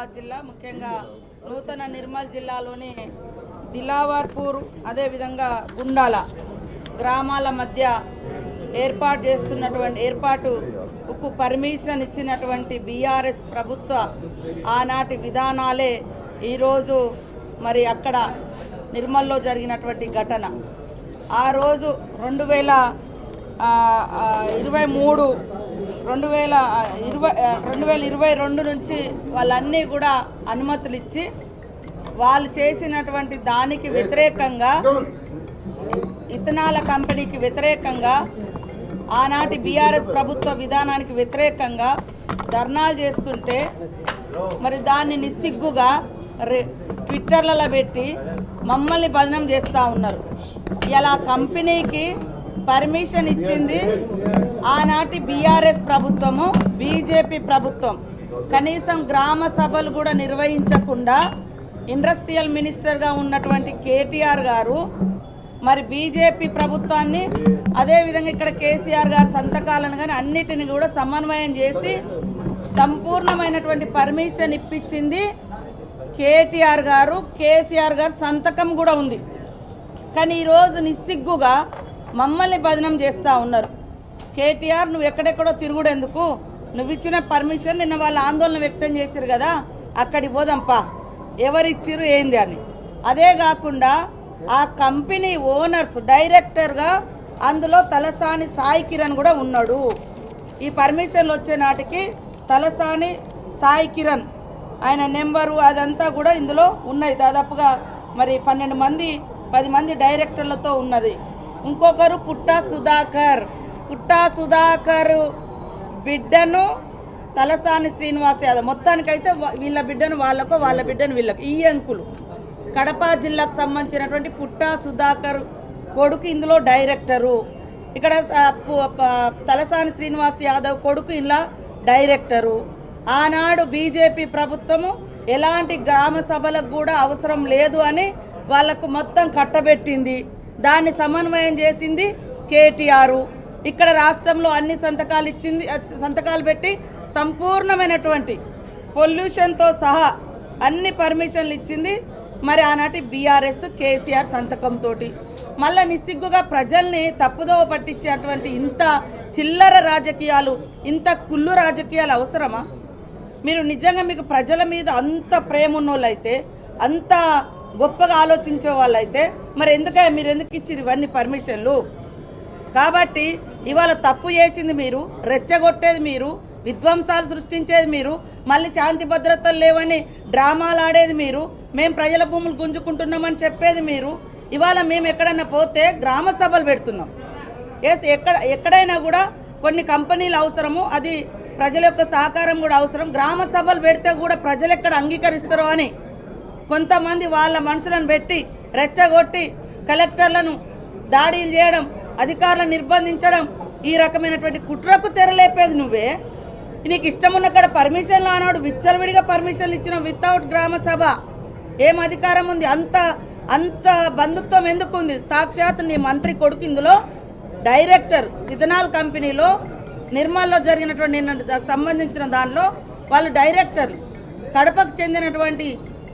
నిజామాబాద్ జిల్లా ముఖ్యంగా నూతన నిర్మల్ జిల్లాలోని దిలావర్పూర్ అదేవిధంగా గుండాల గ్రామాల మధ్య ఏర్పాటుకు పర్మిషన్ ఇచ్చినటువంటి బీఆర్ఎస్ ప్రభుత్వ ఆనాటి విధానాలే ఈరోజు మరి అక్కడ నిర్మల్లో జరిగినటువంటి ఘటన. ఆ రోజు 2022 నుంచి వాళ్ళన్నీ కూడా అనుమతులు ఇచ్చి వాళ్ళు చేసినటువంటి దానికి వ్యతిరేకంగా ఇథనాల కంపెనీకి వ్యతిరేకంగా ఆనాటి బీఆర్ఎస్ ప్రభుత్వ విధానానికి వ్యతిరేకంగా ధర్నాలు చేస్తుంటే మరి దాన్ని నిస్సిగ్గుగా ట్విట్టర్లలో పెట్టి మమ్మల్ని బదనం చేస్తూ ఉన్నారు. ఇలా కంపెనీకి పర్మిషన్ ఇచ్చింది ఆనాటి బీఆర్ఎస్ ప్రభుత్వము, బీజేపీ ప్రభుత్వం. కనీసం గ్రామ సభలు కూడా నిర్వహించకుండా ఇండస్ట్రియల్ మినిస్టర్గా ఉన్నటువంటి కేటీఆర్ గారు మరి బీజేపీ ప్రభుత్వాన్ని అదేవిధంగా ఇక్కడ కేసీఆర్ గారు సంతకాలను కానీ అన్నిటిని కూడా సమన్వయం చేసి సంపూర్ణమైనటువంటి పర్మిషన్ ఇప్పించింది కేటీఆర్ గారు. కేసీఆర్ గారు సంతకం కూడా ఉంది. కానీ ఈరోజు నిస్సిగ్గుగా మమ్మల్ని బదనం చేస్తూ ఉన్నారు. కేటీఆర్ నువ్వు ఎక్కడెక్కడో తిరుగుడెందుకు, నువ్వు ఇచ్చిన పర్మిషన్ నిన్న వాళ్ళు ఆందోళన వ్యక్తం చేశారు కదా, అక్కడికి పోదాంపా, ఎవరిచ్చిరు ఏంది అని. అదే కాకుండా ఆ కంపెనీ ఓనర్స్ డైరెక్టర్గా అందులో తలసాని సాయి కిరణ్ కూడా ఉన్నాడు. ఈ పర్మిషన్లు వచ్చే నాటికి తలసాని సాయి కిరణ్ ఆయన నెంబరు అదంతా కూడా ఇందులో ఉన్నాయి. దాదాపుగా మరి 10 మంది డైరెక్టర్లతో ఉన్నది. ఇంకొకరు పుట్టా సుధాకర్ బిడ్డను తలసాని శ్రీనివాస్ యాదవ్, మొత్తానికైతే వీళ్ళ బిడ్డను వాళ్ళకు, వాళ్ళ బిడ్డను వీళ్ళకు, ఈ అంకులు కడప జిల్లాకు సంబంధించినటువంటి పుట్టా సుధాకర్ కొడుకు ఇందులో డైరెక్టరు. ఇక్కడ తలసాని శ్రీనివాస్ యాదవ్ కొడుకు ఇలా డైరెక్టరు. ఆనాడు బీజేపీ ప్రభుత్వము ఎలాంటి గ్రామ సభలకు కూడా అవసరం లేదు అని వాళ్లకు మొత్తం కట్టబెట్టింది. దాన్ని సమన్వయం చేసింది కేటీఆర్. ఇక్కడ రాష్ట్రంలో అన్ని సంతకాలు పెట్టి సంపూర్ణమైనటువంటి పొల్యూషన్తో సహా అన్ని పర్మిషన్లు ఇచ్చింది మరి ఆనాటి బీఆర్ఎస్ కేసీఆర్ సంతకంతో. మళ్ళీ నిస్సిగ్గుగా ప్రజల్ని తప్పుదోవ పట్టించేటువంటి ఇంత చిల్లర రాజకీయాలు, ఇంత కుళ్ళు రాజకీయాలు అవసరమా? మీరు నిజంగా మీకు ప్రజల మీద అంత ప్రేమ ఉన్నోళ్ళైతే, అంత గొప్పగా ఆలోచించే వాళ్ళైతే మరి మీరు ఎందుకు ఇచ్చిరు ఇవన్నీ పర్మిషన్లు? కాబట్టి ఇవాళ తప్పు చేసింది మీరు, రెచ్చగొట్టేది మీరు, విధ్వంసాలు సృష్టించేది మీరు, మళ్ళీ శాంతి భద్రతలు లేవని డ్రామాలు ఆడేది మీరు, మేము ప్రజల భూములు గుంజుకుంటున్నామని చెప్పేది మీరు. ఇవాళ మేము ఎక్కడైనా పోతే గ్రామ సభలు పెడుతున్నాం. ఎక్కడైనా కూడా కొన్ని కంపెనీలు అవసరము, అది ప్రజల యొక్క సహకారం కూడా అవసరం. గ్రామ సభలు పెడితే కూడా ప్రజలు ఎక్కడ అంగీకరిస్తారో అని కొంతమంది వాళ్ళ మనుషులను పెట్టి రెచ్చగొట్టి కలెక్టర్లను దాడులు చేయడం, అధికారులను నిర్బంధించడం, ఈ రకమైనటువంటి కుట్రకు తెరలేపేది నువ్వే. నీకు ఇష్టం ఉన్న కాడ పర్మిషన్లు అన్నాడు, విచ్చలవిడిగా పర్మిషన్లు ఇచ్చిన వితౌట్ గ్రామ సభ ఏం అధికారం ఉంది? అంత బంధుత్వం ఎందుకు ఉంది? సాక్షాత్ నీ మంత్రి కొడుకు ఇందులో డైరెక్టర్, ఇథనాల్ కంపెనీలో నిర్మల్లో జరిగినటువంటి సంబంధించిన దానిలో వాళ్ళు డైరెక్టర్లు. కడపకు చెందినటువంటి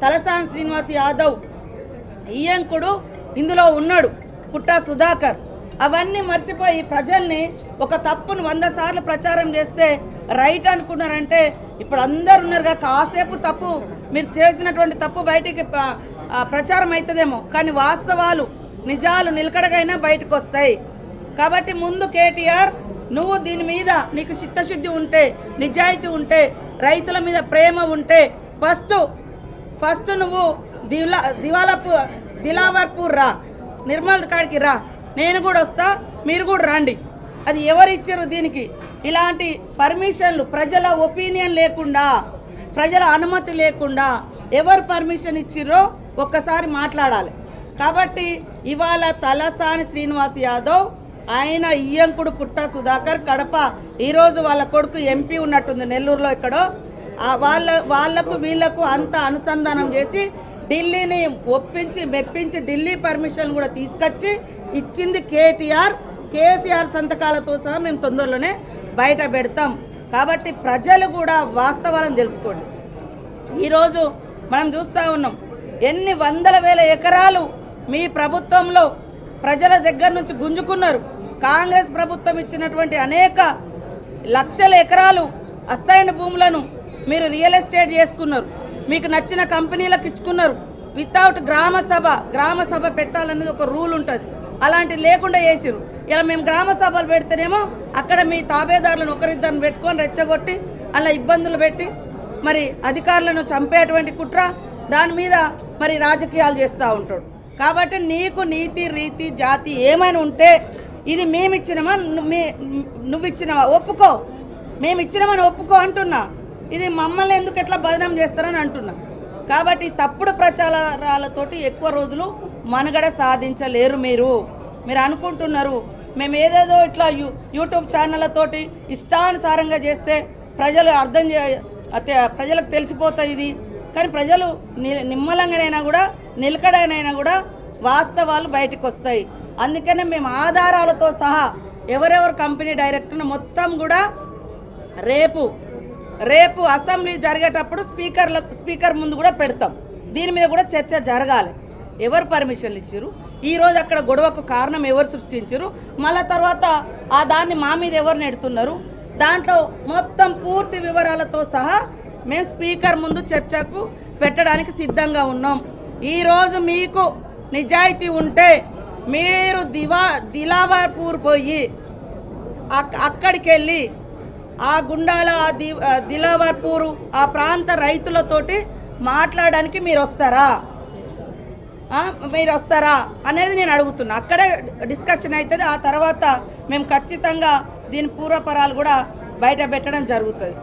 తలసాని శ్రీనివాస్ యాదవ్ ఈయంకుడు ఇందులో ఉన్నాడు, పుట్టా సుధాకర్. అవన్నీ మర్చిపోయి ప్రజల్ని ఒక తప్పును 100 సార్లు ప్రచారం చేస్తే రైట్ అనుకున్నారంటే ఇప్పుడు అందరు ఉన్నారుగా, కాసేపు తప్పు మీరు చేసినటువంటి తప్పు బయటికి ప్రచారం అవుతుందేమో, కానీ వాస్తవాలు నిజాలు నిలకడగైనా బయటకు వస్తాయి. కాబట్టి ముందు కేటీఆర్, నువ్వు దీని మీద నీకు చిత్తశుద్ధి ఉంటే, నిజాయితీ ఉంటే, రైతుల మీద ప్రేమ ఉంటే ఫస్ట్ నువ్వు దిలావర్పూర్ రా, నిర్మల్ కాడికి రా, నేను కూడా వస్తా, మీరు కూడా రండి. అది ఎవరు ఇచ్చారు దీనికి? ఇలాంటి పర్మిషన్లు ప్రజల ఒపీనియన్ లేకుండా, ప్రజల అనుమతి లేకుండా ఎవరు పర్మిషన్ ఇచ్చిర్రో ఒక్కసారి మాట్లాడాలి. కాబట్టి ఇవాళ తలసాని శ్రీనివాస్ యాదవ్, ఆయన ఈయంకుడు పుట్టా సుధాకర్, కడప, ఈరోజు వాళ్ళ కొడుకు ఎంపీ ఉన్నట్టుంది నెల్లూరులో ఎక్కడో, వాళ్లకు వీళ్లకు అంత అనుసంధానం చేసి ఢిల్లీని ఒప్పించి మెప్పించి ఢిల్లీ పర్మిషన్ కూడా తీసుకొచ్చి ఇచ్చింది కేసీఆర్ సంతకాలతో సహా మేము తొందరలోనే బయట పెడతాం. కాబట్టి ప్రజలు కూడా వాస్తవాలను తెలుసుకోండి. ఈరోజు మనం చూస్తూ ఉన్నాం ఎన్ని వందల వేల ఎకరాలు మీ ప్రభుత్వంలో ప్రజల దగ్గర నుంచి గుంజుకున్నారు. కాంగ్రెస్ ప్రభుత్వం ఇచ్చినటువంటి అనేక లక్షల ఎకరాలు అసైన్డ్ భూములను మీరు రియల్ ఎస్టేట్ చేసుకున్నారు, మీకు నచ్చిన కంపెనీలకు ఇచ్చుకున్నారు. వితౌట్ గ్రామ సభ పెట్టాలనేది ఒక రూల్ ఉంటుంది, అలాంటి లేకుండా చేసిరు. ఇలా మేము గ్రామ సభలు పెడితేనేమో అక్కడ మీ తాబేదారులను ఒకరిద్దరిని పెట్టుకొని రెచ్చగొట్టి అలా ఇబ్బందులు పెట్టి మరి అధికారులను చంపేటువంటి కుట్ర, దాని మీద మరి రాజకీయాలు చేస్తూ ఉంటాడు. కాబట్టి నీకు నీతి రీతి జాతి ఏమైనా ఉంటే ఇది మేమిచ్చినామా నువ్వు ఇచ్చినావా ఒప్పుకో, మేమిచ్చినామని ఒప్పుకో అంటున్నా. ఇది మమ్మల్ని ఎందుకు ఎట్లా బదనాం చేస్తారని అంటున్నా. కాబట్టి తప్పుడు ప్రచారాలతోటి ఎక్కువ రోజులు మనుగడ సాధించలేరు. మీరు అనుకుంటున్నారు మేము ఏదేదో ఇట్లా యూట్యూబ్ ఛానళ్ళతోటి ఇష్టానుసారంగా చేస్తే ప్రజలకు తెలిసిపోతుంది ఇది. కానీ ప్రజలు నిమ్మలంగానైనా కూడా నిలకడైనా కూడా వాస్తవాలు బయటకు వస్తాయి. అందుకనే మేము ఆధారాలతో సహా ఎవరెవరు కంపెనీ డైరెక్టర్ను మొత్తం కూడా రేపు అసెంబ్లీ జరిగేటప్పుడు స్పీకర్ ముందు కూడా పెడతాం. దీని మీద కూడా చర్చ జరగాలి. ఎవరు పర్మిషన్లు ఇచ్చారు, ఈరోజు అక్కడ గొడవకు కారణం ఎవరు సృష్టించారు, మళ్ళా తర్వాత దాన్ని మా మీద ఎవరు నెడుతున్నారు, దాంట్లో మొత్తం పూర్తి వివరాలతో సహా మేము స్పీకర్ ముందు చర్చకు పెట్టడానికి సిద్ధంగా ఉన్నాం. ఈరోజు మీకు నిజాయితీ ఉంటే మీరు దిలావర్పూర్ పోయి అక్కడికి వెళ్ళి ఆ గుండాల దిలావర్పూరు ఆ ప్రాంత రైతులతోటి మాట్లాడడానికి మీరు వస్తారా అనేది నేను అడుగుతున్నా. అక్కడే డిస్కషన్ అవుతుంది. ఆ తర్వాత మేము ఖచ్చితంగా దీని పూర్వపరాలు కూడా బయట పెట్టడం జరుగుతుంది.